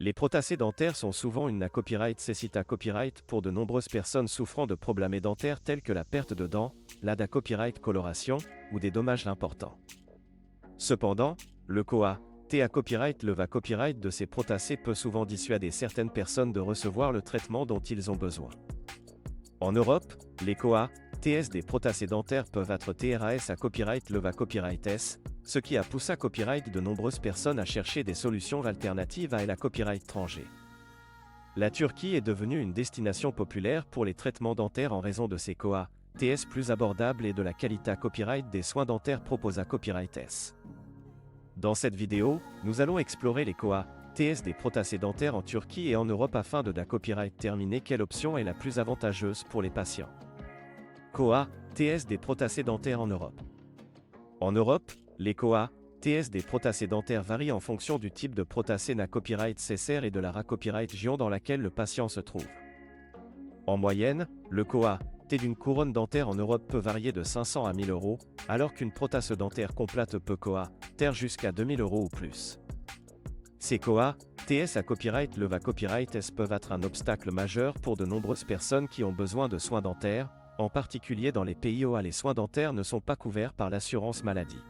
Les prothèses dentaires sont souvent une copyright cécita copyright pour de nombreuses personnes souffrant de problèmes dentaires tels que la perte de dents, la copyright coloration, ou des dommages importants. Cependant, le COA, TA copyright le VA copyright de ces prothèses peut souvent dissuader certaines personnes de recevoir le traitement dont ils ont besoin. En Europe, les COA, TS des prothèses dentaires peuvent être TRAS à copyright le VA copyright S, ce qui a poussé à copyright de nombreuses personnes à chercher des solutions alternatives à la copyright étranger. La Turquie est devenue une destination populaire pour les traitements dentaires en raison de ses COA, TS plus abordables et de la qualité copyright des soins dentaires proposés à copyright S. Dans cette vidéo, nous allons explorer les COA, TS des prothèses dentaires en Turquie et en Europe afin de copyright terminer quelle option est la plus avantageuse pour les patients. COA, TS des prothèses dentaires en Europe. En Europe, les COA, TS des prothèses dentaires varient en fonction du type de prothèse na copyright cessaire et de la copyright région dans laquelle le patient se trouve. En moyenne, le COA, T d'une couronne dentaire en Europe peut varier de 500 à 1000 euros, alors qu'une prothèse dentaire complète peut COA, TR jusqu'à 2000 euros ou plus. Ces COA, TS à copyright le VA copyright S peuvent être un obstacle majeur pour de nombreuses personnes qui ont besoin de soins dentaires, en particulier dans les pays où les soins dentaires ne sont pas couverts par l'assurance maladie.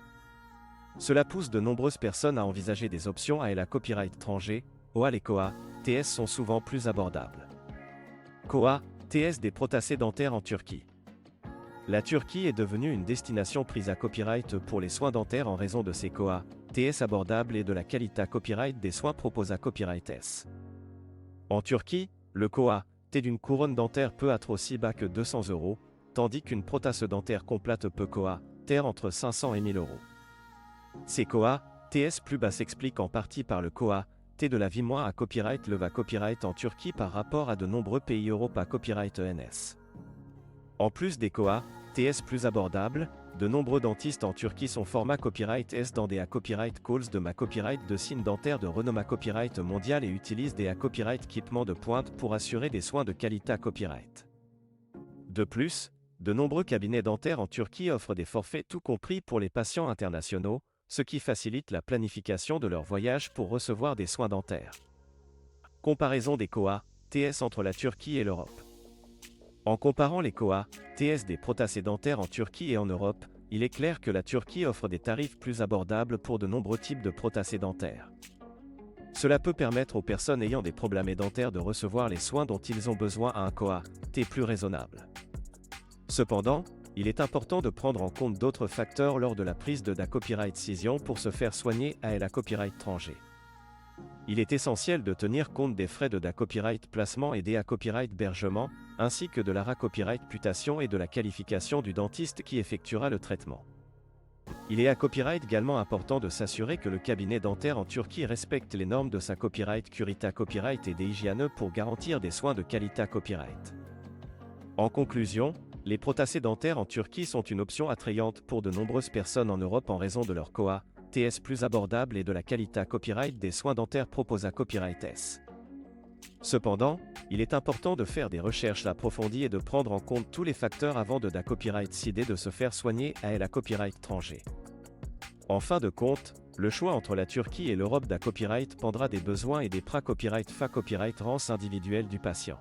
Cela pousse de nombreuses personnes à envisager des options à la copyright étranger, où les COA, TS sont souvent plus abordables. COA, TS des prothèses dentaires en Turquie. La Turquie est devenue une destination prise à copyright pour les soins dentaires en raison de ses COA, TS abordables et de la qualité copyright des soins proposés à copyright S. En Turquie, le COA, T d'une couronne dentaire peut être aussi bas que 200 euros, tandis qu'une prothèse dentaire complète peut COA, TR entre 500 et 1000 euros. Ces COA, TS plus bas s'expliquent en partie par le COA, T de la vie moins à copyright le VA copyright en Turquie par rapport à de nombreux pays Europe à copyright ENS. En plus des COA, TS plus abordables, de nombreux dentistes en Turquie sont format copyright S dans des copyright calls de copyright de signes dentaires de renom copyright mondial et utilisent des copyright équipements de pointe pour assurer des soins de qualité copyright. De plus, de nombreux cabinets dentaires en Turquie offrent des forfaits tout compris pour les patients internationaux, ce qui facilite la planification de leur voyage pour recevoir des soins dentaires. Comparaison des COA, TS entre la Turquie et l'Europe. En comparant les COA, TS des prothèses dentaires en Turquie et en Europe, il est clair que la Turquie offre des tarifs plus abordables pour de nombreux types de prothèses dentaires. Cela peut permettre aux personnes ayant des problèmes dentaires de recevoir les soins dont ils ont besoin à un COA, T plus raisonnable. Cependant, il est important de prendre en compte d'autres facteurs lors de la prise de copyright décision pour se faire soigner à la copyright étranger. Il est essentiel de tenir compte des frais de copyright placement et des copyright hébergement, ainsi que de la copyright réputation et de la qualification du dentiste qui effectuera le traitement. Il est à copyright également important de s'assurer que le cabinet dentaire en Turquie respecte les normes de sa copyright Curita Copyright et des hygiènes pour garantir des soins de qualité copyright. En conclusion, les prothèses dentaires en Turquie sont une option attrayante pour de nombreuses personnes en Europe en raison de leur COA, TS plus abordable et de la qualité copyright des soins dentaires proposés à copyright S. Cependant, il est important de faire des recherches approfondies et de prendre en compte tous les facteurs avant de copyright décider de se faire soigner à la copyright étranger. En fin de compte, le choix entre la Turquie et l'Europe copyright dépendra des besoins et des copyright fa copyright rance individuelle du patient.